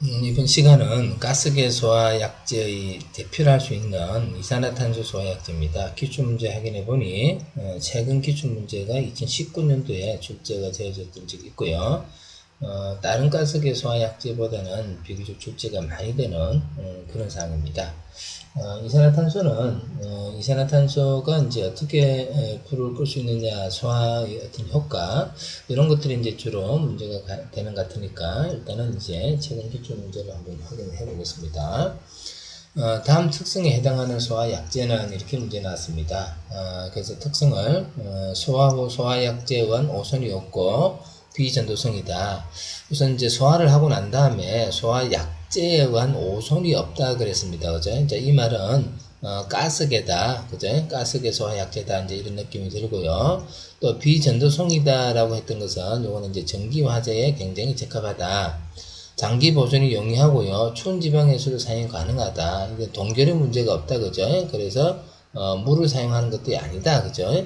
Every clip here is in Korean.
이번 시간은 가스계 소화약제의 대표를 할 수 있는 이산화탄소 소화약제입니다. 기출문제 확인해 보니 최근 기출문제가 2019년도에 출제가 되어졌던 적이 있고요. 다른 가스계 소화약제보다는 비교적 출제가 많이 되는 그런 사항입니다. 이산화탄소가 이제 어떻게 불을 끌 수 있느냐, 소화의 어떤 효과, 이런 것들이 이제 주로 문제가 되는 것 같으니까, 일단은 이제 최근 기출 문제를 한번 확인해 보겠습니다. 다음 특성에 해당하는 소화약제는 이렇게 문제 나왔습니다. 그래서 특성을, 소화 후 소화약제원 오선이 없고, 비전도성이다. 우선 이제 소화를 하고 난 다음에 소화약제에 의한 오손이 없다 그랬습니다. 그죠? 이제 이 말은 가스계다. 그죠? 가스계 소화약제다. 이제 이런 느낌이 들고요. 또 비전도성이다라고 했던 것은 요거는 이제 전기 화재에 굉장히 적합하다. 장기 보존이 용이하고요. 추운 지방에서도 사용 가능하다. 이게 동결의 문제가 없다. 그죠? 그래서 물을 사용하는 것도 아니다. 그죠?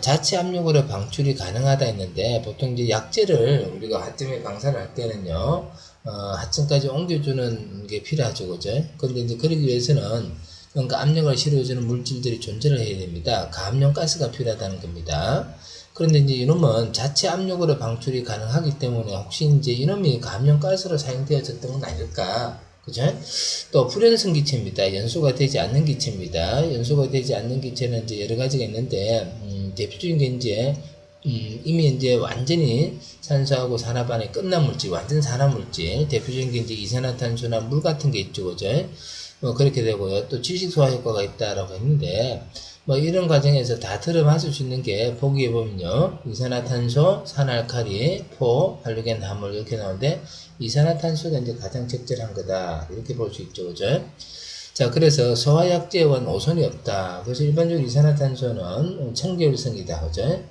자체 압력으로 방출이 가능하다 했는데, 보통 이제 약재를 우리가 하점에 방사를 할 때는요, 하점까지 옮겨주는 게 필요하죠. 그죠? 근데 이제 그러기 위해서는 그러니까 압력을 실어주는 물질들이 존재를 해야 됩니다. 가압용 가스가 필요하다는 겁니다. 그런데 이제 이놈은 자체 압력으로 방출이 가능하기 때문에 혹시 이제 이놈이 가압용 가스로 사용되어졌던 건 아닐까? 그죠? 또 불연성 기체입니다. 연소가 되지 않는 기체입니다. 연소가 되지 않는 기체는 이제 여러 가지가 있는데, 대표적인 게 이제 이미 이제 완전히 산소하고 산화반이 끝난 물질, 완전 산화 물질, 대표적인 게 이제 이산화탄소나 물 같은 게 있죠, 그죠? 그렇게 되고요. 또 질식 소화 효과가 있다라고 했는데, 이런 과정에서 다 들어맞을 수 있는 게 보기에 보면요, 이산화탄소, 산알칼리, 포, 할로겐 화물 이렇게 나오는데, 이산화탄소가 이제 가장 적절한 거다 이렇게 볼 수 있죠, 그죠? 자, 그래서 소화약제원 오선이 없다. 그래서 일반적으로 이산화탄소는 청결성이다. 그죠?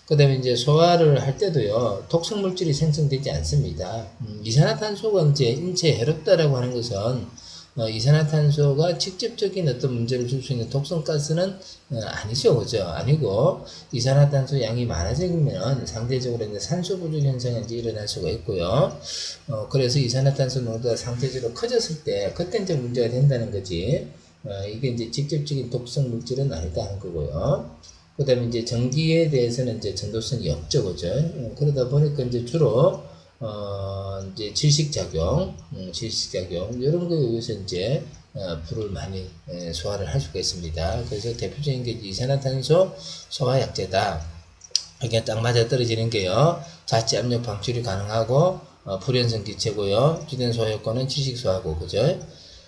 그 다음에 이제 소화를 할 때도요, 독성 물질이 생성되지 않습니다. 이산화탄소가 이제 인체에 해롭다라고 하는 것은, 이산화탄소가 직접적인 어떤 문제를 줄 수 있는 독성가스는 아니죠. 그죠? 아니고, 이산화탄소 양이 많아지면 상대적으로 이제 산소 부족 현상이 이제 일어날 수가 있고요. 그래서 이산화탄소 농도가 상대적으로 커졌을 때, 그때 이제 문제가 된다는 거지. 이게 이제 직접적인 독성 물질은 아니다 한 거고요. 그 다음에 이제 전기에 대해서는 이제 전도성이 없죠. 그죠? 그러다 보니까 이제 주로, 이제 질식작용, 이런 거에 의해서 이제, 불을 많이 소화를 할 수가 있습니다. 그래서 대표적인 게 이산화탄소 소화약제다. 이게 딱 맞아 떨어지는 게요. 자체 압력 방출이 가능하고, 불연성 기체고요. 주된 소화 효과는 질식 소화고, 그죠?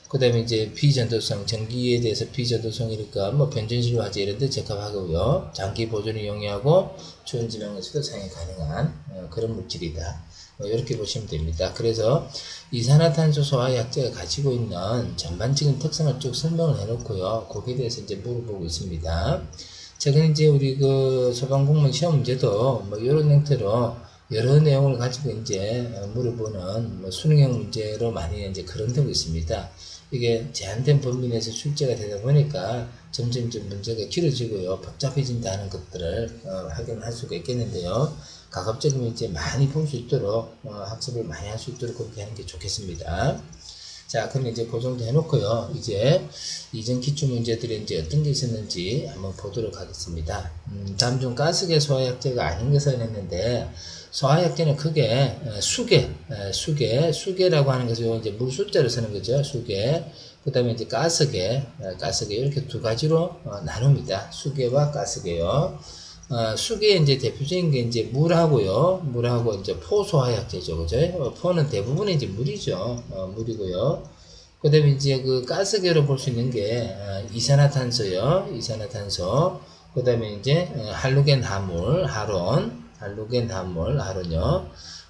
그 다음에 이제 비전도성, 전기에 대해서 비전도성이니까 변전실 화재 이런 데 적합하고요. 장기 보존이 용이하고 추운 지방에서도 사용이 가능한 그런 물질이다. 이렇게 보시면 됩니다. 그래서 이산화탄소 소화약제가 가지고 있는 전반적인 특성을 쭉 설명을 해놓고요. 거기에 대해서 이제 물어보고 있습니다. 최근 이제 우리 그 소방공무원 시험 문제도 이런 형태로 여러 내용을 가지고 이제 물어보는 수능형 문제로 많이 이제 거론되고 있습니다. 이게 제한된 범위 내에서 출제가 되다 보니까 점점 문제가 길어지고요. 복잡해진다는 것들을 확인할 수가 있겠는데요. 가급적이면 이제 많이 볼 수 있도록 학습을 많이 할 수 있도록 그렇게 하는 게 좋겠습니다. 자, 그럼 이제 그 정도 해놓고요. 이제 이전 기출 문제들이 이제 어떤 게 있었는지 한번 보도록 하겠습니다. 다음 중 가스계 소화약제가 아닌 것을 했는데, 소화약제는 크게 수계라고 하는 것은 이제 물 숫자를 쓰는 거죠. 수계. 그 다음에 이제 가스계 이렇게 두 가지로 나눕니다. 수계와 가스계요. 수계의 이제 대표적인 게 이제 물하고 이제 포소화약제죠. 그죠? 포는 대부분이 이제 물이죠. 물이고요. 그 다음에 이제 그 가스계로 볼 수 있는 게, 이산화탄소요. 이산화탄소. 그 다음에 이제, 할로겐 화물, 하론요.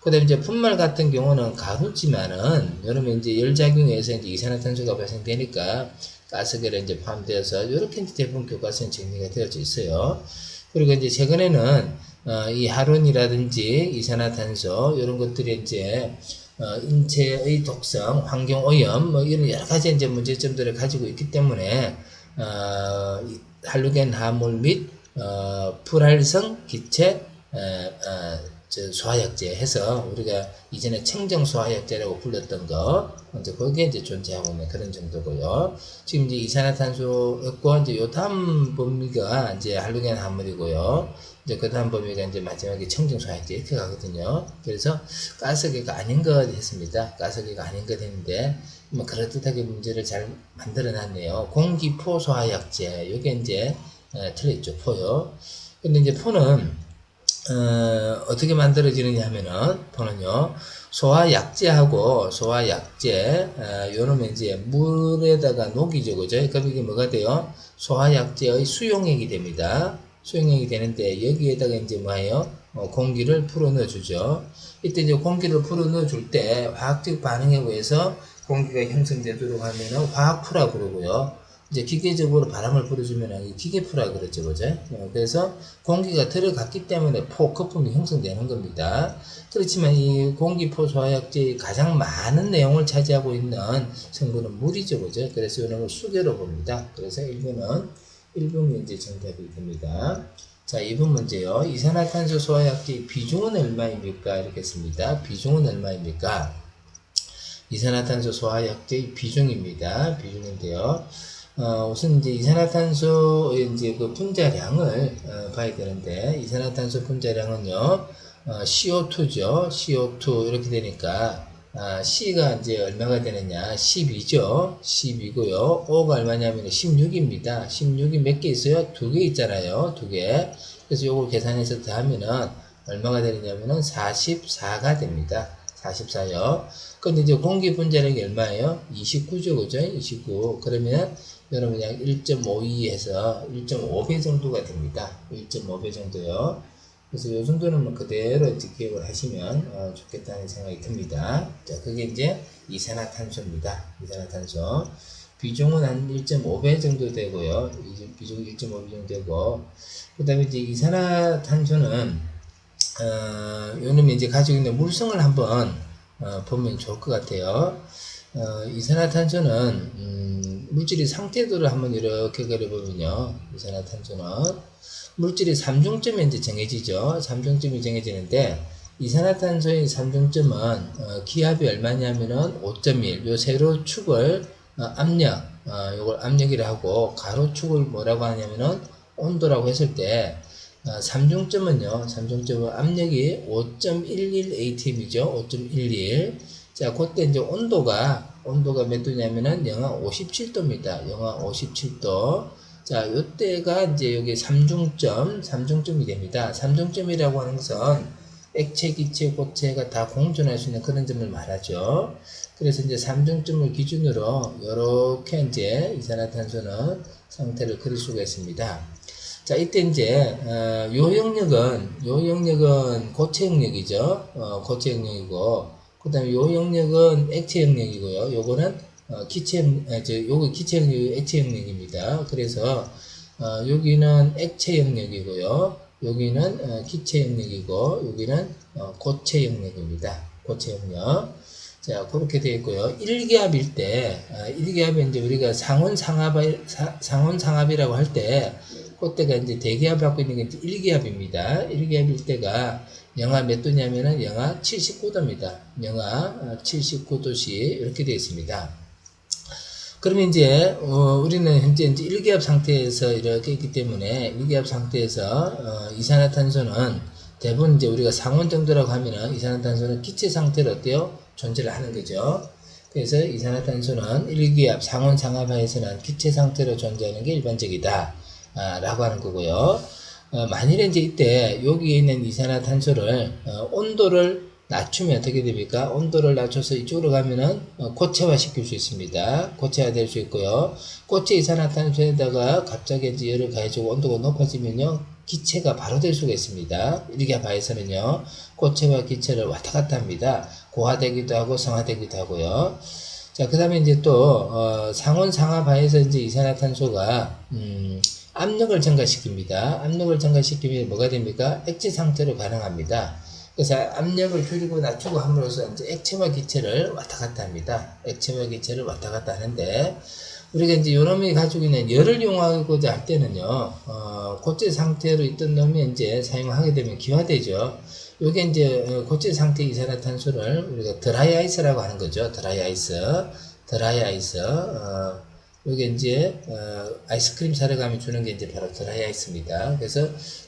그 다음에 이제 분말 같은 경우는 가볍지만은, 여러분 이제 열작용에서 이제 이산화탄소가 발생되니까, 가스계로 이제 포함되어서, 이렇게 이제 대부분 교과서에 정리가 되어져 있어요. 그리고 이제 최근에는 이 하론이라든지 이산화탄소 이런 것들이 이제 인체의 독성, 환경 오염 이런 여러 가지 이제 문제점들을 가지고 있기 때문에 할로겐 화물 및 불활성 기체 소화약제 해서 우리가 이전에 청정 소화약제라고 불렀던 거, 이제 거기에 이제 존재하고 있는 그런 정도고요. 지금 이제 이산화탄소였고, 이제 요 다음 범위가 이제 할로겐 화물이고요. 이제 그 다음 범위가 이제 마지막에 청정 소화약제 이렇게 가거든요. 그래서 가스계가 아닌 것 했습니다. 가스계가 아닌 것 했는데, 뭐 그럴듯하게 문제를 잘 만들어 놨네요. 공기포 소화약제. 요게 이제, 틀렸죠. 포요. 근데 이제 포는, 어떻게 만들어지느냐 하면은, 포는요, 소화약제, 요놈의 이제 물에다가 녹이죠. 그죠? 그럼 이게 뭐가 돼요? 소화약제의 수용액이 됩니다. 수용액이 되는데, 여기에다가 이제 뭐예요? 공기를 풀어 넣어주죠. 이때 이제 공기를 풀어 넣어줄 때, 화학적 반응에 의해서 공기가 형성되도록 하면은 화학푸라 그러고요. 이제 기계적으로 바람을 불어주면 기계푸라 그러죠, 그죠? 그래서 공기가 들어갔기 때문에 거품이 형성되는 겁니다. 그렇지만 이 공기포 소화약제의 가장 많은 내용을 차지하고 있는 성분은 물이죠, 그죠? 그래서 이런 걸 수계로 봅니다. 그래서 1번이 이제 정답이 됩니다. 자, 2번 문제요. 이산화탄소 소화약제의 비중은 얼마입니까? 이렇게 씁니다. 비중은 얼마입니까? 이산화탄소 소화약제의 비중입니다. 비중인데요. 우선 이제 이산화탄소의 이제 그 분자량을 봐야 되는데, 이산화탄소 분자량은요, CO2죠. CO2 이렇게 되니까, C가 이제 얼마가 되느냐? 12죠. 12고요. O가 얼마냐면 16입니다. 16이 몇 개 있어요? 2개 있잖아요. 2개. 그래서 요걸 계산해서 더하면은 얼마가 되느냐면은 44가 됩니다. 44요. 근데 이제 공기 분자량이 얼마예요? 29죠, 그죠? 29. 그러면 여러분 약 1.52에서 1.5배 정도가 됩니다. 1.5배 정도요. 그래서 요 정도는 뭐 그대로 이제 기억을 하시면 좋겠다는 생각이 듭니다. 자, 그게 이제 이산화탄소입니다. 이산화탄소. 비중은 한 1.5배 정도 되고요. 비중 1.5배 정도 되고. 그 다음에 이제 이산화탄소는, 요놈이 이제 가지고 있는 물성을 한번, 보면 좋을 것 같아요. 이산화탄소는, 물질의 상태도를 한번 이렇게 그려보면요. 이산화탄소는, 물질의 삼중점이 이제 정해지죠. 삼중점이 정해지는데, 이산화탄소의 삼중점은, 기압이 얼마냐면은 5.1. 요 세로 축을, 압력, 요걸 압력이라 하고, 가로축을 뭐라고 하냐면은, 온도라고 했을 때, 삼중점은 압력이 5.11 atm이죠. 5.11. 자, 그때 이제 온도가 몇 도냐면은 영하 57도입니다. 영하 57도. 자, 요때가 이제 여기 삼중점이 됩니다. 삼중점이라고 하는 것은 액체, 기체, 고체가 다 공존할 수 있는 그런 점을 말하죠. 그래서 이제 삼중점을 기준으로 이렇게 이제 이산화탄소는 상태를 그릴 수가 있습니다. 자, 이때 이제 요 영역은 고체 영역이죠. 고체 영역이고, 그 다음에 요 영역은 액체 영역이고요. 요거는 요거 기체 영역, 액체 영역입니다. 그래서 여기는 액체 영역이고요. 여기는 기체 영역이고, 여기는 고체 영역입니다. 고체 영역. 자, 그렇게 되어 있고요. 1기압일 때, 1기압이 이제 우리가 상온상압이라고 할 때, 그때가 이제 대기압을 갖고 있는 게 이제 1기압입니다. 1기압일 때가 영하 몇 도냐면은 영하 79도입니다. 영하 79도씨 이렇게 되어 있습니다. 그러면 이제 우리는 현재 이제 1기압 상태에서 이렇게 있기 때문에 1기압 상태에서 이산화탄소는 대부분 이제 우리가 상온 정도라고 하면은 이산화탄소는 기체 상태로 어때요? 존재를 하는 거죠. 그래서 이산화탄소는 1기압 상온 상하하에서는 기체 상태로 존재하는 게 일반적이다. 라고 하는 거고요. 만일에 이제 이때 여기에 있는 이산화탄소를 온도를 낮추면 어떻게 됩니까? 온도를 낮춰서 이쪽으로 가면은 고체화 시킬 수 있습니다. 고체화 될 수 있고요. 고체 이산화탄소에다가 갑자기 이제 열을 가해주고 온도가 높아지면요, 기체가 바로 될 수가 있습니다. 이렇게 바에서는요, 고체와 기체를 왔다 갔다 합니다. 고화되기도 하고 성화되기도 하고요. 자, 그 다음에 이제 또 상온 상하바에서 이제 이산화탄소가 압력을 증가시킵니다. 압력을 증가시키면 뭐가 됩니까? 액체 상태로 반응합니다. 그래서 압력을 줄이고 낮추고 함으로써 이제 액체와 기체를 왔다 갔다 합니다. 액체와 기체를 왔다 갔다 하는데, 우리가 이제 요 놈이 가지고 있는 열을 이용하고자 할 때는요, 고체 상태로 있던 놈이 이제 사용하게 되면 기화되죠. 요게 이제 고체 상태 이산화탄소를 우리가 드라이 아이스라고 하는 거죠. 드라이 아이스. 요게 이제 아이스크림 사러 가면 주는 게 이제 바로 드라이 아이스입니다. 그래서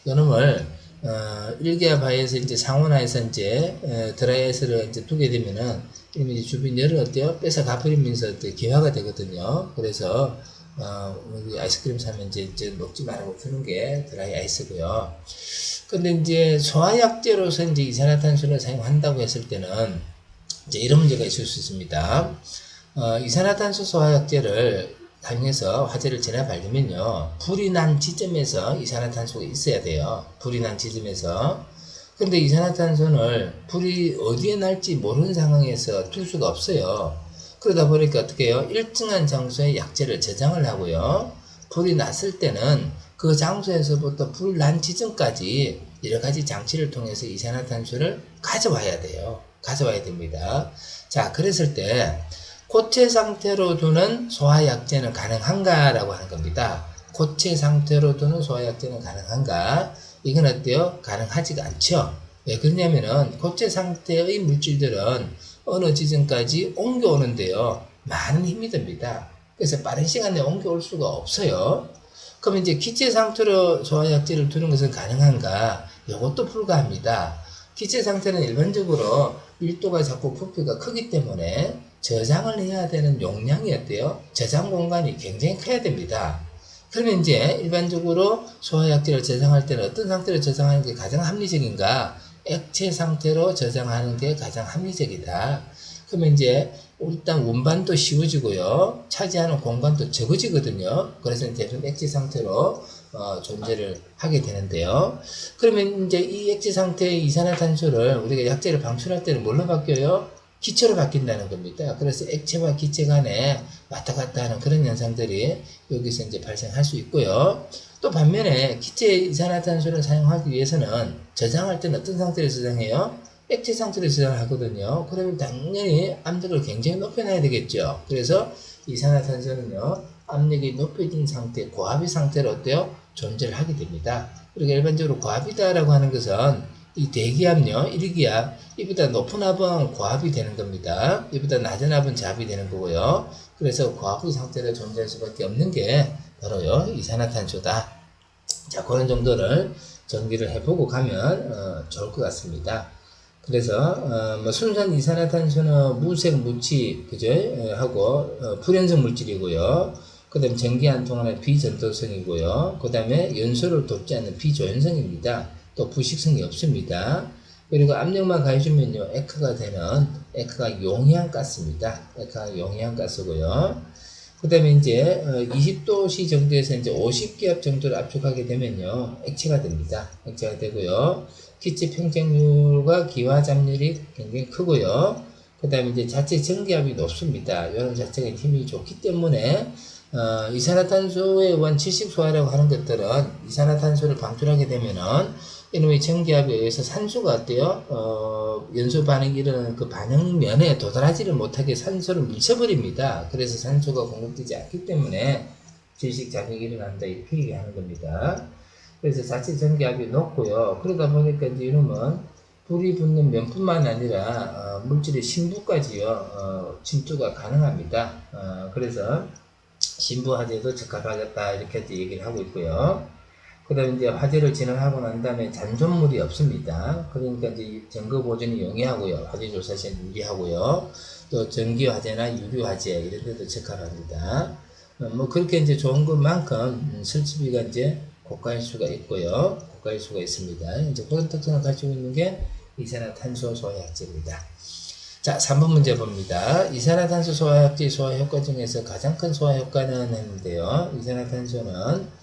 요 놈을 1기압 하에서 이제 상온하에서 이제 드라이 아이스를 이제 두게 되면은 이러면 이제 주변 열을 어때요? 뺏어 가버리면서 기화가 되거든요. 그래서 우리 아이스크림 사면 이제 먹지 말라고 주는 게 드라이 아이스고요. 근데 이제 소화약제로서 이제 이산화탄소를 사용한다고 했을 때는 이제 이런 문제가 있을 수 있습니다. 이산화탄소 소화약제를 사용해서 화재를 전해 발리면요, 불이 난 지점에서 이산화탄소가 있어야 돼요. 불이 난 지점에서. 근데 이산화탄소를 불이 어디에 날지 모르는 상황에서 둘 수가 없어요. 그러다 보니까 어떻게 해요? 일정한 장소에 약재를 저장을 하고요. 불이 났을 때는 그 장소에서부터 불 난 지점까지 여러 가지 장치를 통해서 이산화탄소를 가져와야 돼요. 가져와야 됩니다. 자, 그랬을 때 고체 상태로 두는 소화약제는 가능한가라고 하는 겁니다. 고체 상태로 두는 소화약제는 가능한가? 이건 어때요? 가능하지가 않죠. 왜 그러냐면은 고체 상태의 물질들은 어느 지점까지 옮겨오는데요, 많은 힘이 듭니다. 그래서 빠른 시간 내에 옮겨올 수가 없어요. 그럼 이제 기체 상태로 소화약제를 두는 것은 가능한가? 이것도 불가합니다. 기체 상태는 일반적으로 밀도가 작고 부피가 크기 때문에 저장을 해야 되는 용량이 어때요? 저장 공간이 굉장히 커야 됩니다. 그러면 이제 일반적으로 소화약제를 저장할 때는 어떤 상태로 저장하는 게 가장 합리적인가? 액체 상태로 저장하는 게 가장 합리적이다. 그러면 이제 일단 운반도 쉬워지고요, 차지하는 공간도 적어지거든요. 그래서 이제 좀 액체 상태로 존재를 하게 되는데요. 그러면 이제 이 액체 상태의 이산화탄소를 우리가 약재를 방출할 때는 뭘로 바뀌어요? 기체로 바뀐다는 겁니다. 그래서 액체와 기체 간에 왔다 갔다 하는 그런 현상들이 여기서 이제 발생할 수 있고요. 또 반면에 기체 이산화탄소를 사용하기 위해서는 저장할 때는 어떤 상태로 저장해요? 액체 상태로 저장을 하거든요. 그러면 당연히 압력을 굉장히 높여놔야 되겠죠. 그래서 이산화탄소는요, 압력이 높여진 상태, 고압의 상태로 어때요? 존재를 하게 됩니다. 그리고 일반적으로 고압이다라고 하는 것은 이 대기압요, 1기압, 이보다 높은 압은 고압이 되는 겁니다. 이보다 낮은 압은 저압이 되는 거고요. 그래서 고압의 상태로 존재할 수밖에 없는 게 바로요, 이산화탄소다. 자, 그런 정도를 정리를 해보고 가면 좋을 것 같습니다. 그래서 뭐 순수한 이산화탄소는 무색, 무치, 그죠? 하고 불연성 물질이고요. 그 다음에 전기 안 통하는 비전도성이고요. 그 다음에 연소를 돕지 않는 비조연성입니다. 또 부식성이 없습니다. 그리고 압력만 가해주면요, 에크가 용이한가스입니다. 에크가 용이한가스고요. 그 다음에 이제 20도씨 정도에서 이제 50기압 정도를 압축하게 되면요, 액체가 됩니다. 액체가 되고요. 기체 평정률과 기화 잡률이 굉장히 크고요. 그 다음에 이제 자체 전기압이 높습니다. 이런 자체가 힘이 좋기 때문에 이산화탄소에 의한 질식소화라고 하는 것들은 이산화탄소를 방출하게 되면은 이놈의 전기압에 의해서 산소가 어때요? 연소 반응이 일어나는 그 반응면에 도달하지를 못하게 산소를 밀쳐버립니다. 그래서 산소가 공급되지 않기 때문에 질식작용이 일어난다, 이렇게 얘기하는 겁니다. 그래서 자체 전기압이 높고요. 그러다 보니까 이제 이놈은 불이 붙는 면뿐만 아니라 물질의 심부까지요, 침투가 가능합니다. 그래서 신부 화재도 적합하겠다, 이렇게 얘기를 하고 있고요. 그 다음에 이제 화재를 진행하고 난 다음에 잔존물이 없습니다. 그러니까 이제 점거 보존이 용이하고요. 화재 조사 시에 유리하고요. 또 전기 화재나 유리 화재 이런 데도 적합합니다. 뭐 그렇게 이제 좋은 것만큼 설치비가 이제 고가일 수가 있고요. 고가일 수가 있습니다. 이제 그런 특성을 가지고 있는 게 이산화탄소 소화약제입니다. 자, 3번 문제 봅니다. 이산화탄소 소화약제 소화 효과 중에서 가장 큰 소화 효과는 했는데요. 이산화탄소는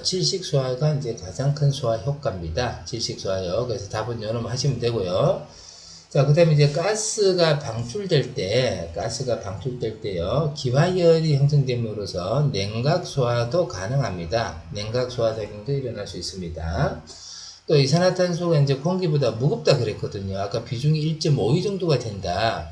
질식 소화가 이제 가장 큰 소화 효과입니다. 질식 소화요. 그래서 답은 요놈 하시면 되고요. 자, 그 다음에 이제 가스가 방출될 때요, 기화열이 형성됨으로써 냉각 소화도 가능합니다. 냉각 소화 작용도 일어날 수 있습니다. 또 이산화탄소가 이제 공기보다 무겁다 그랬거든요. 아까 비중이 1.52 정도가 된다.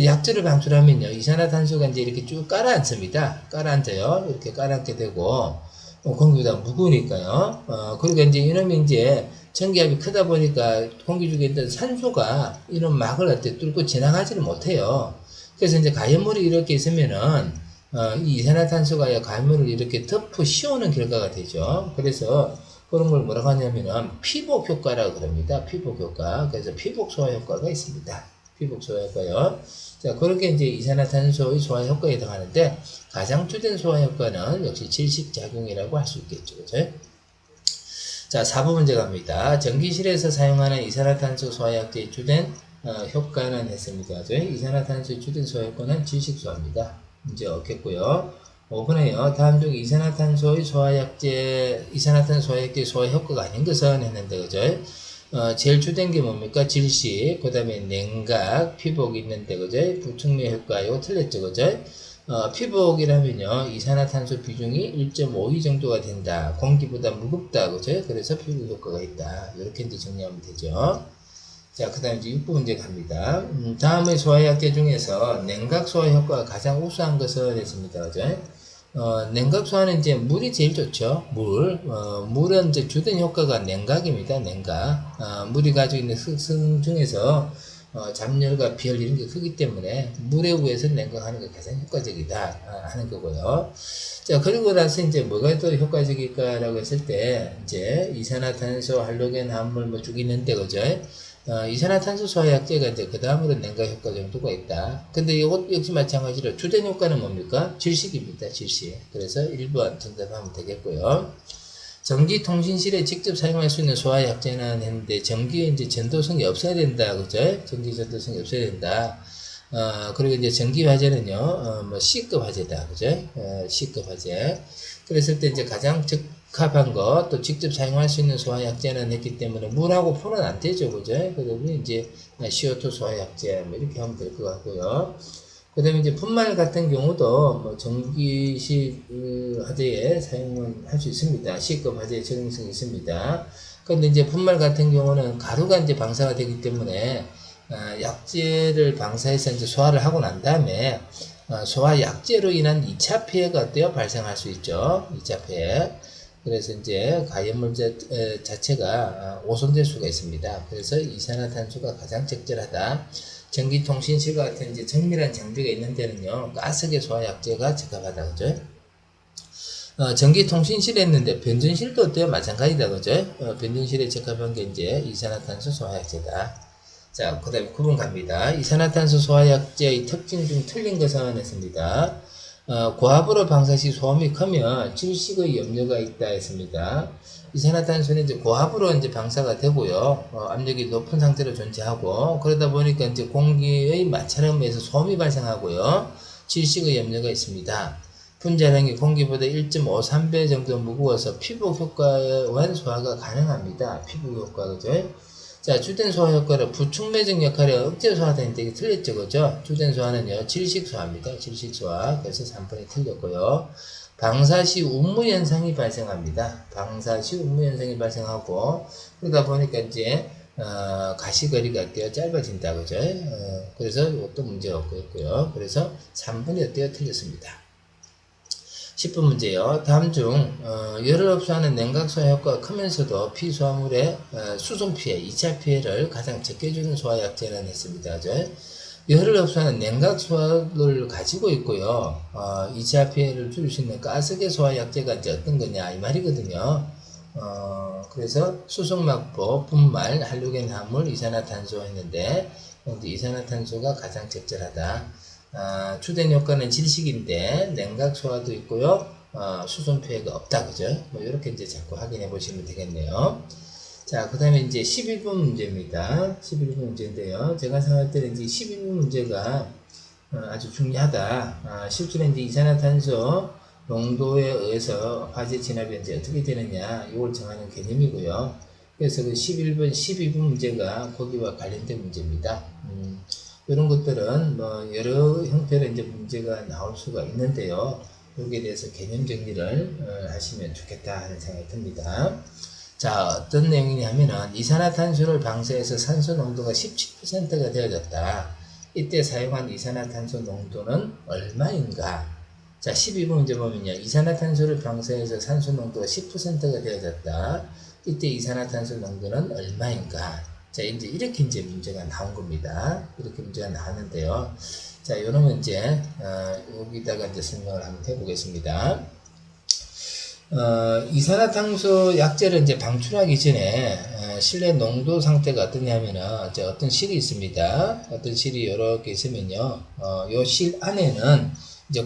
약재를 방출하면요, 이산화탄소가 이제 이렇게 쭉 깔아앉습니다. 깔아앉아요. 이렇게 깔아앉게 되고, 공기보다 무거우니까요. 그러니까 이제 이놈이 이제 전기압이 크다 보니까 공기 중에 있던 산소가 이런 막을 어때 뚫고 지나가지를 못해요. 그래서 이제 가연물이 이렇게 있으면은, 이 이산화탄소가 가연물을 이렇게 덮어 씌우는 결과가 되죠. 그래서 그런 걸 뭐라고 하냐면은 피복 효과라고 그럽니다. 피복 효과. 그래서 피복 소화 효과가 있습니다. 피복 소화 효과요. 자, 그렇게 이제 이산화탄소의 소화 효과에 해당하는데 가장 주된 소화 효과는 역시 질식작용이라고 할 수 있겠죠. 그죠? 자, 4부 문제 갑니다. 전기실에서 사용하는 이산화탄소 소화약제의 주된 효과는 했습니다. 이산화탄소의 주된 소화 효과는 질식소화입니다. 문제 없겠고요. 5번에요. 다음 중 이산화탄소 소화약제 소화 효과가 아닌 것은 했는데, 그죠? 제일 주된 게 뭡니까? 질식, 그 다음에 냉각, 피복이 있는데, 그죠? 부축매 효과, 이거 틀렸죠, 그죠? 피복이라면요, 이산화탄소 비중이 1.52 정도가 된다. 공기보다 무겁다, 그죠? 그래서 피복 효과가 있다. 이렇게 이제 정리하면 되죠. 자, 그 다음에 이제 6부 문제 갑니다. 다음의 소화약제 중에서 냉각 소화 효과가 가장 우수한 것을 했습니다. 그죠? 냉각 소화는 이제 물이 제일 좋죠. 물은 이제 주된 효과가 냉각입니다. 냉각. 물이 가지고 있는 흑성 중에서 잡열과 비열 이런 게 크기 때문에 물에 의해서 냉각하는 게 가장 효과적이다 하는 거고요. 자, 그리고 나서 이제 뭐가 더 효과적일까라고 했을 때 이제 이산화탄소, 할로겐, 화합물 뭐 쭉 있는데, 그죠? 이산화탄소 소화약제가 이제 그 다음으로 냉각 효과 정도가 있다. 근데 이것 역시 마찬가지로 주된 효과는 뭡니까? 질식입니다. 질식. 그래서 1번 정답하면 되겠고요. 전기통신실에 직접 사용할 수 있는 소화약제는 했는데 전기에 이제 전도성이 없어야 된다. 그죠? 전기 전도성이 없어야 된다. 그리고 이제 전기화재는요, 뭐 C급 화재다. 그죠? C급 화재. 그랬을 때 이제 가장 적합한 것, 또 직접 사용할 수 있는 소화약제는 했기 때문에 물하고 풀은 안 되죠. 그죠? 그러면 이제 CO2 소화약제, 뭐 이렇게 하면 될 것 같고요. 그 다음에 이제 분말 같은 경우도 뭐 전기식 화재에 사용을 할 수 있습니다. C급 화재에 적용성이 있습니다. 그런데 이제 분말 같은 경우는 가루가 이제 방사가 되기 때문에 약재를 방사해서 이제 소화를 하고 난 다음에 소화 약재로 인한 2차 피해가 어때요? 발생할 수 있죠. 2차 피해. 그래서 이제 가연물 자체가 오손될 수가 있습니다. 그래서 이산화탄소가 가장 적절하다. 전기통신실 같은 이제 정밀한 장비가 있는 데는요, 가스계 소화약제가 적합하다. 그죠? 전기통신실에 있는데 변전실도 어때요? 마찬가지다. 그죠? 변전실에 적합한 게 이제 이산화탄소 소화약제다. 자, 그 다음에 9번 갑니다. 이산화탄소 소화약제의 특징 중 틀린 것은 했습니다. 고압으로 방사 시 소음이 크면 질식의 염려가 있다 했습니다. 이산화탄소는 이제 고압으로 이제 방사가 되고요. 압력이 높은 상태로 존재하고, 그러다 보니까 이제 공기의 마찰음에서 소음이 발생하고요. 질식의 염려가 있습니다. 분자량이 공기보다 1.53배 정도 무거워서 피복 효과와 소화가 가능합니다. 피복 효과, 그죠? 자, 주된 소화 효과를 부축매증 역할에 억제 소화되는데 이게 틀렸죠, 그죠? 주된 소화는요, 질식 소화입니다. 질식 소화. 그래서 3번이 틀렸고요. 방사 시 운무 현상이 발생합니다. 방사 시 운무 현상이 발생하고, 그러다 보니까 이제 가시거리가 어때요? 짧아진다, 그죠? 그래서 이것도 문제가 없고요. 그래서 3번이 어때요? 틀렸습니다. 10번 문제요. 다음 중 열을 흡수하는 냉각소화 효과가 크면서도 피소화물의 수송 피해, 2차 피해를 가장 적게 주는 소화약제는 했습니다. 열을 흡수하는 냉각소화를 가지고 있고요. 2차 피해를 줄일 수 있는 가스계 소화약제가 이제 어떤 거냐 이 말이거든요. 그래서 수송막보, 분말, 할로겐 화합물, 이산화탄소 했는데 이산화탄소가 가장 적절하다. 주된 효과는 질식인데 냉각 소화도 있고요. 수송 피해가 없다, 그죠? 뭐 이렇게 이제 자꾸 확인해 보시면 되겠네요. 자, 그 다음에 이제 11번 문제입니다. 11번 문제인데요. 제가 생각할 때는 이제 11번 문제가 아주 중요하다. 실제로 이제 이산화탄소 농도에 의해서 화재 진압이 이제 어떻게 되느냐, 이걸 정하는 개념이고요. 그래서 그 11번, 12번 문제가 거기와 관련된 문제입니다. 이런 것들은 뭐 여러 형태로 이제 문제가 나올 수가 있는데요. 여기에 대해서 개념 정리를 하시면 좋겠다 하는 생각이 듭니다. 자, 어떤 내용이냐면은 이산화탄소를 방사해서 산소 농도가 17%가 되어졌다. 이때 사용한 이산화탄소 농도는 얼마인가? 자, 12번 문제 보면요. 이산화탄소를 방사해서 산소 농도가 10%가 되어졌다. 이때 이산화탄소 농도는 얼마인가? 자, 이렇게 문제가 나온 겁니다. 이렇게 문제가 나왔는데요. 자, 요런 문제, 여기다가 설명을 한번 해보겠습니다. 이산화탄소 약재를 방출하기 전에 실내 농도 상태가 어떠냐면은 어떤 실이 있습니다. 어떤 실이 이렇게 있으면요, 요 실 안에는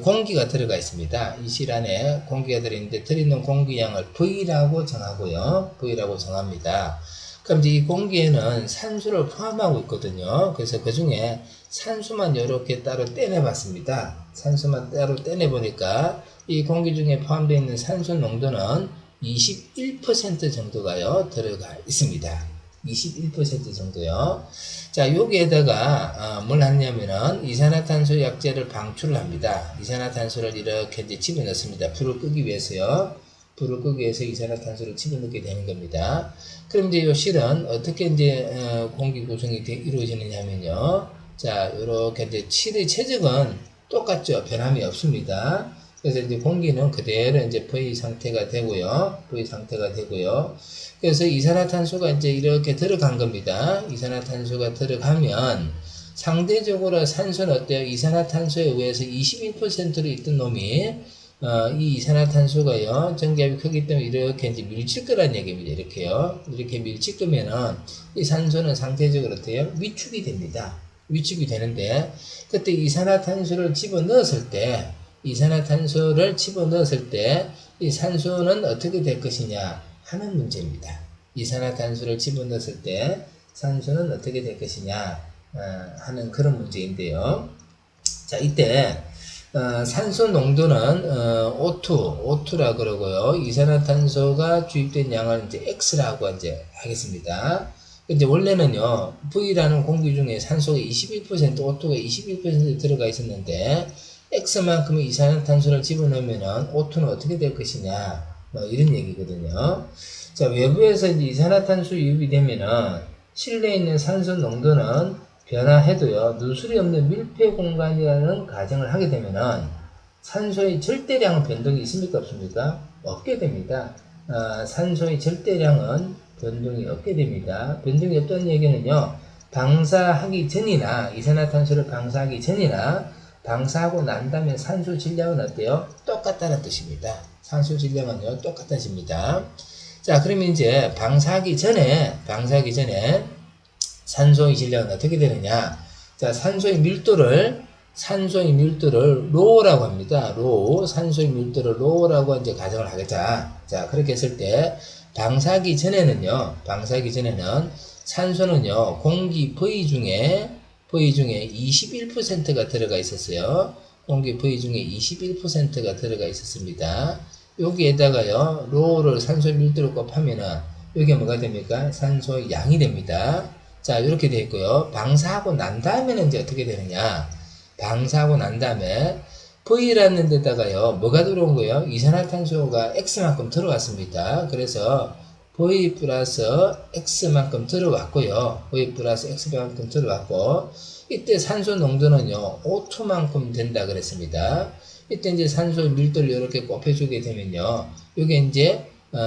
공기가 들어가 있습니다. 이 실 안에 공기가 들어있는데 들어있는 공기량을 V라고 정하고요. V라고 정합니다. 그럼 이제 이 공기에는 산소를 포함하고 있거든요. 그래서 그 중에 산소만 이렇게 따로 떼내봤습니다. 산소만 따로 떼내보니까 이 공기 중에 포함되어 있는 산소 농도는 21% 정도가요, 들어가 있습니다. 21% 정도요. 자, 여기에다가, 뭘 하냐면은, 이산화탄소 약재를 방출을 합니다. 이산화탄소를 이렇게 집어넣습니다. 불을 끄기 위해서요. 불을 끄기 위해서 이산화탄소를 집어넣게 되는 겁니다. 그럼 이제 이 실은 어떻게 공기 구성이 이루어지느냐면요. 자, 요렇게 실의 체적은 똑같죠. 변함이 없습니다. 그래서 공기는 그대로 V 상태가 되고요. V 상태가 되고요. 그래서 이산화탄소가 이렇게 들어간 겁니다. 이산화탄소가 들어가면 상대적으로 산소는 어때요? 이산화탄소에 의해서 21%로 있던 놈이 이 이산화탄소가요, 전기압이 크기 때문에 이렇게 밀칠 거란 얘기입니다. 이렇게요. 이렇게 밀칠 거면은 이 산소는 상대적으로 어때요? 위축이 됩니다. 위축이 되는데, 그때 이산화탄소를 집어넣었을 때, 이 산소는 어떻게 될 것이냐 하는 문제입니다. 이산화탄소를 집어넣었을 때 산소는 어떻게 될 것이냐 하는 그런 문제인데요. 자, 이때 산소 농도는 O2라 그러고요. 이산화탄소가 주입된 양을 X라고 하겠습니다. 근데 원래는요, V라는 공기 중에 산소가 21%, O2가 21% 들어가 있었는데, X만큼의 이산화탄소를 집어넣으면 O2는 어떻게 될 것이냐, 이런 얘기거든요. 자, 외부에서 이산화탄소 유입이 되면은, 실내에 있는 산소 농도는 변화해도요, 누설이 없는 밀폐 공간이라는 가정을 하게 되면은, 산소의 절대량은 변동이 있습니까? 없습니까? 없게 됩니다. 산소의 절대량은 변동이 없게 됩니다. 변동이 없다는 얘기는요, 방사하기 전이나, 이산화탄소를 방사하기 전이나, 방사하고 난 다음에 산소 질량은 어때요? 똑같다는 뜻입니다. 산소 질량은요, 똑같아집니다. 자, 그러면 방사하기 전에 산소의 질량은 어떻게 되느냐? 자, 산소의 밀도를 로우라고 합니다. 산소의 밀도를 로우라고 가정을 하겠다. 자, 그렇게 했을 때, 방사하기 전에는 산소는요, 공기 V 중에 21%가 들어가 있었어요. 공기 V 중에 21%가 들어가 있었습니다. 여기에다가요, 로우를 산소 밀도를 곱하면은, 여기가 뭐가 됩니까? 산소의 양이 됩니다. 자, 이렇게 되어 있고요. 방사하고 난 다음에는 어떻게 되느냐? 방사하고 난 다음에, V라는 데다가요, 뭐가 들어온 거예요? 이산화탄소가 X만큼 들어왔습니다. 그래서, V 플러스 X만큼 들어왔고요. V 플러스 X만큼 들어왔고, 이때 산소 농도는요, O2만큼 된다 그랬습니다. 이때 산소 밀도를 이렇게 곱해주게 되면요, 이게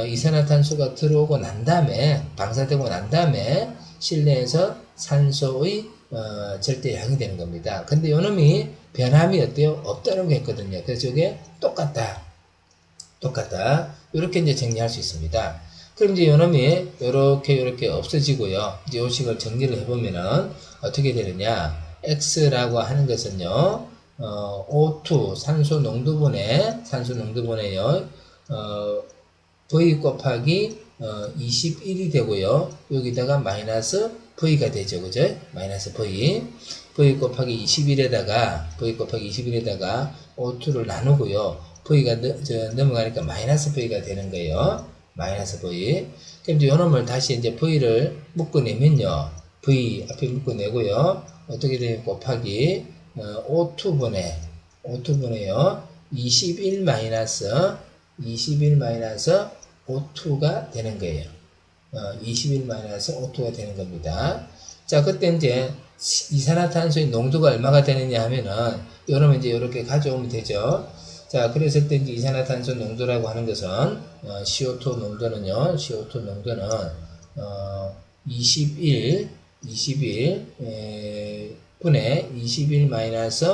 이산화탄소가 들어오고 난 다음에, 방사되고 난 다음에, 실내에서 산소의, 절대량이 되는 겁니다. 근데 요 놈이 변함이 어때요? 없다라고 했거든요. 그래서 이게 똑같다. 이렇게 정리할 수 있습니다. 그럼 요 놈이 요렇게 없어지고요. 요 식을 정리를 해보면은 어떻게 되느냐. X라고 하는 것은요, O2, 산소 농도분에요, V 곱하기, 21이 되고요. 여기다가 마이너스 V가 되죠. 그죠? 마이너스 V. V 곱하기 21에다가 O2를 나누고요. V가 넘어가니까 마이너스 V가 되는 거예요. 마이너스 V. 그럼 요 놈을 다시 V를 묶어내면요. V 앞에 묶어내고요. 어떻게 되냐, 곱하기, O2분에요. 21 마이너스 O2가 되는 거예요. 21 마이너스 O2가 되는 겁니다. 자, 그때 이산화탄소의 농도가 얼마가 되느냐 하면은, 여러분 이제 이렇게 가져오면 되죠. 자, 그랬을 때 이제 이산화탄소 농도라고 하는 것은, CO2 농도는요, CO2 농도는, 21분의 21 마이너스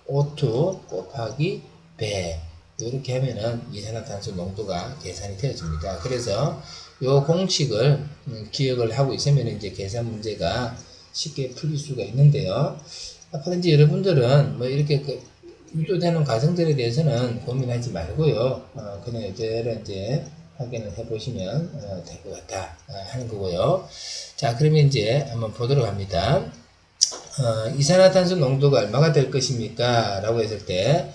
O2 곱하기 100. 이렇게 하면은 이산화탄소 농도가 계산이 되어집니다. 그래서 요 공식을 기억을 하고 있으면 이제 계산 문제가 쉽게 풀릴 수가 있는데요. 앞으로 이제 여러분들은 뭐 이렇게 유도되는 과정들에 대해서는 고민하지 말고요. 그냥 이대로 이제 확인을 해보시면 될 것 같다 하는 거고요. 자, 그러면 이제 한번 보도록 합니다. 이산화탄소 농도가 얼마가 될 것입니까? 라고 했을 때,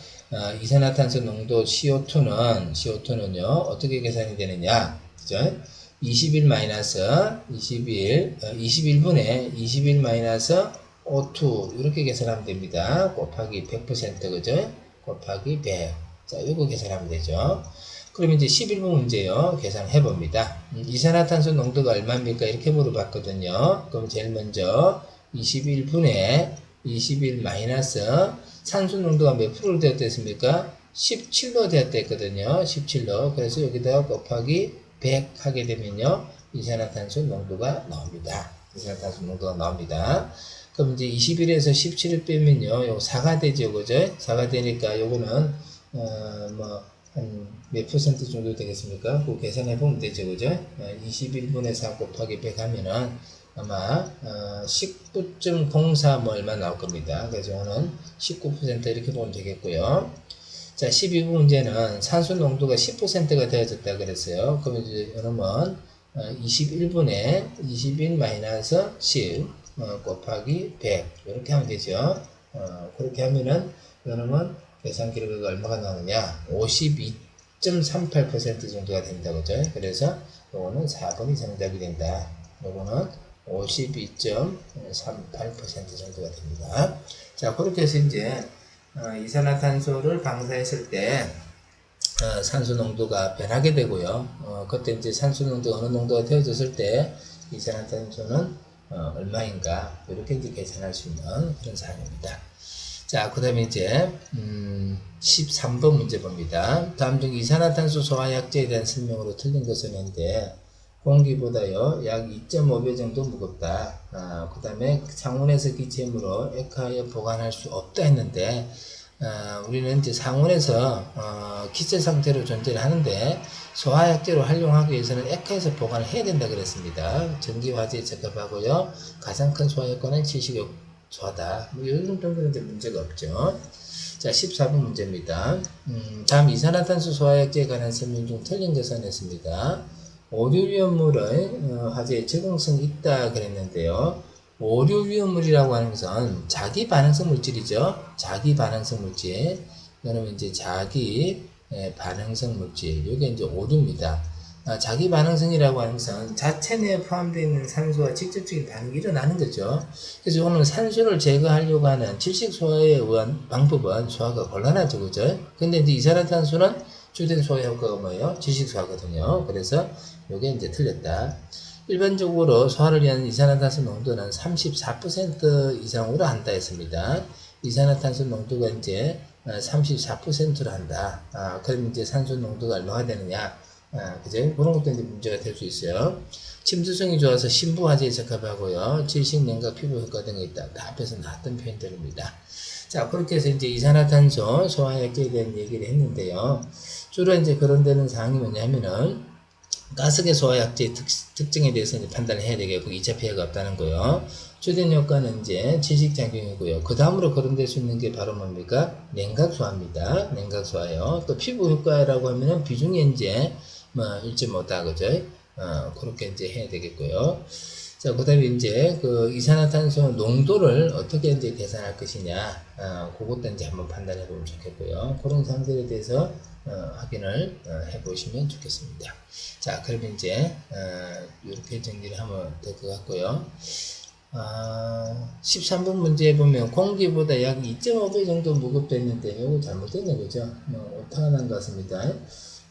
이산화탄소 농도 CO2는요, 어떻게 계산이 되느냐? 그죠? 21분의 21 마이너스 O2, 이렇게 계산하면 됩니다. 곱하기 100%, 그죠? 곱하기 100. 자, 요거 계산하면 되죠. 그럼 이제 11번 문제요. 계산해 봅니다. 이산화탄소 농도가 얼마입니까? 이렇게 물어봤거든요. 그럼 제일 먼저 21분의 21 마이너스 산소 농도가 몇 프로로 되었다 했습니까? 17로 되었다 했거든요. 17로. 그래서 여기다가 곱하기 100 하게 되면요, 이산화탄소 농도가 나옵니다. 이산화탄소 농도가 나옵니다. 그럼 이제 21에서 17을 빼면요, 요 4가 되죠, 그죠? 4가 되니까 요거는, 한 몇 퍼센트 정도 되겠습니까? 그거 계산해 보면 되죠, 그죠? 21분의 4 곱하기 100 하면은 아마 19.04 뭐 얼마 나올 겁니다. 그래서 이거는 19% 이렇게 보면 되겠고요. 자, 12번 문제는 산소 농도가 10%가 되어졌다 그랬어요. 그러면 이제 여러분 21분의 21 마이너스 10 곱하기 100 이렇게 하면 되죠. 그렇게 하면은 여러분 계산 기록이 얼마가 나오느냐? 52.38% 정도가 됩니다. 그죠? 그래서 요거는 4번이 정답이 된다. 요거는 52.38% 정도가 됩니다. 자, 그렇게 해서 이제 이산화탄소를 방사했을 때 산소 농도가 변하게 되고요. 그때 이제 산소 농도 어느 농도가 되어졌을 때 이산화탄소는 얼마인가 이렇게 이제 계산할 수 있는 그런 사항입니다. 자, 그 다음에 이제 13번 문제 봅니다. 다음 중 이산화탄소 소화약제에 대한 설명으로 틀린 것은 인데 공기보다요 약 2.5배 정도 무겁다. 그 다음에 상온에서 기체물로 액화하여 보관할 수 없다 했는데 우리는 이제 상온에서 기체 상태로 존재를 하는데 소화약제로 활용하기 위해서는 액화해서 보관을 해야 된다 그랬습니다. 전기화재에 적합하고요, 가장 큰 소화 효과는 질식욕 소화다. 뭐 이런 정도는 이제 문제가 없죠. 자, 14번 문제입니다. 다음 이산화탄소 소화약제에 관한 설명 중 틀린 것은 했습니다. 오류위험물의 화재에 적응성이 있다 그랬는데요. 오류위험물이라고 하는 것은 자기 반응성 물질이죠. 자기 반응성 물질. 그러면 이제 자기 반응성 물질. 이게 이제 오류입니다. 자기 반응성이라고 하는 것은 자체 내에 포함되어 있는 산소와 직접적인 반응이 일어나는 거죠. 그래서 오늘 산소를 제거하려고 하는 질식 소화에 의한 방법은 소화가 곤란하죠, 그죠? 근데 이제 이산화탄소는 주된 소화 효과가 뭐예요? 질식 소화거든요. 그래서 요게 이제 틀렸다. 일반적으로 소화를 위한 이산화탄소 농도는 34% 이상으로 한다 했습니다. 이산화탄소 농도가 이제 34%로 한다. 그럼 이제 산소 농도가 얼마가 되느냐? 그죠? 그런 것도 이제 문제가 될 수 있어요. 침투성이 좋아서 신부화재에 적합하고요, 질식, 냉각, 피부 효과 등이 있다. 다 앞에서 나왔던 표현들입니다. 자, 그렇게 해서 이제 이산화탄소 소화약제에 대한 얘기를 했는데요. 주로 이제 그런 데는 사항이 뭐냐면은 가스계 소화약제의 특징에 대해서 이제 판단을 해야 되겠고, 2차 피해가 없다는 거요. 주된 효과는 이제 질식작용이고요. 그 다음으로 거론될 수 있는 게 바로 뭡니까? 냉각소화입니다. 냉각소화요. 또 피부 효과라고 하면은 비중이 이제 1.5다, 그죠? 그렇게 이제 해야 되겠고요. 자, 그 다음에 이제 그 이산화탄소 농도를 어떻게 이제 계산할 것이냐, 그것도 이제 한번 판단해 보면 좋겠고요. 그런 사항들에 대해서 확인을 해 보시면 좋겠습니다. 자, 그러면 이제 이렇게 정리를 하면 될 것 같고요. 13번 문제에 보면 공기보다 약 2.5배 정도 무겁다 했는데 이거 잘못됐네, 그죠? 오타가 난 것 같습니다.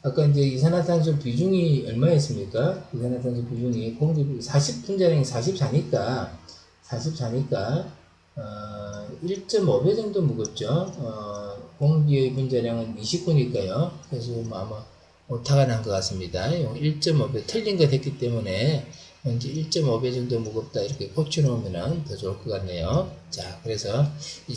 아까 이제 이산화탄소 비중이 얼마였습니까? 이산화탄소 비중이 공기 40분자량이 44니까 1.5배 정도 무겁죠. 공기의 분자량은 29니까요. 그래서 뭐 아마 오타가 난 것 같습니다. 1.5배 틀린 것 했기 때문에 이제 1.5배 정도 무겁다 이렇게 고쳐놓으면 더 좋을 것 같네요. 자, 그래서 이